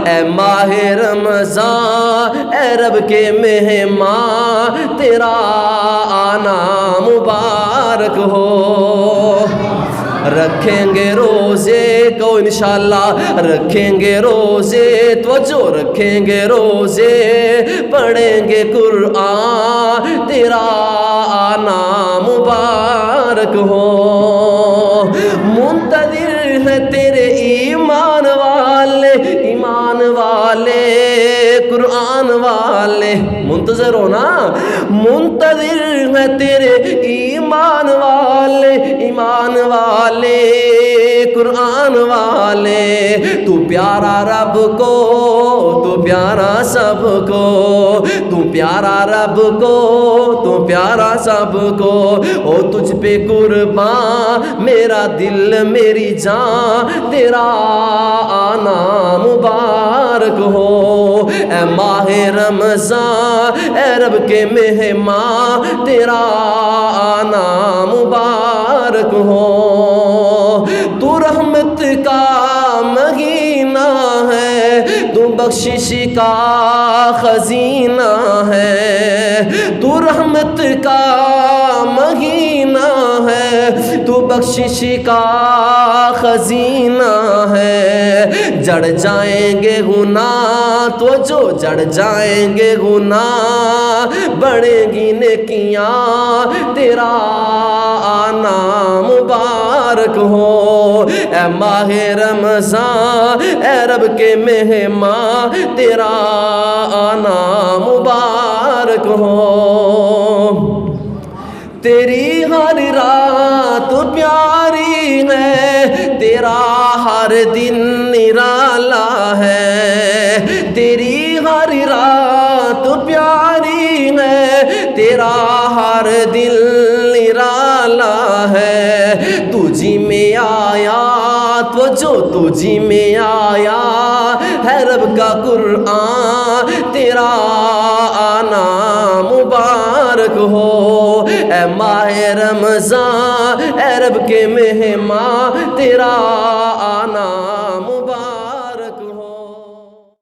اے ماہ رمضان اے رب کے مہمان تیرا آنا مبارک ہو۔ رکھیں گے روزے کو انشاءاللہ، رکھیں گے روزے، توجہ رکھیں گے روزے، پڑھیں گے قرآن تیرا آنا مبارک ہو۔ منتظر ہے تیرے ایمان والے، ایمان والے قرآن والے، منتظر ہو نا، منتظر ہے تیرے ایمان والے، ایمان والے قرآن والے۔ تو پیارا رب کو، تو پیارا سب کو، تو پیارا رب کو، تو پیارا سب کو، او تجھ پہ قربان میرا دل میری جان تیرا آنا مبارک ہو۔ اے ماہ رمضان اے رب کے مہمان تیرا آنا مبارک ہو۔ تو رحمت کا مہینہ ہے، تو بخشش کا خزینہ ہے، تو رحمت کا مہینہ ہے، تو بخشش کا خزینہ ہے۔ جڑ جائیں گے گناہ تو جو جڑ جائیں گے گناہ، بڑھیں گی نیکیاں تیرا آنا مبارک ہو۔ اے ماہ رمضان اے رب کے مہمان تیرا آنا مبارک ہو۔ تیری ہر رات پیاری ہے، تیرا ہر دن نرالا ہے، تیری ہر رات پیاری ہے، تیرا ہر دل نرالا ہے۔ تجھی میں آیا تو جو تجھی میں آیا ہے رب کا قرآن تیرا آنا مبارک ہو۔ اے ماہ رمضان اے رب کے مہمان تیرا آنا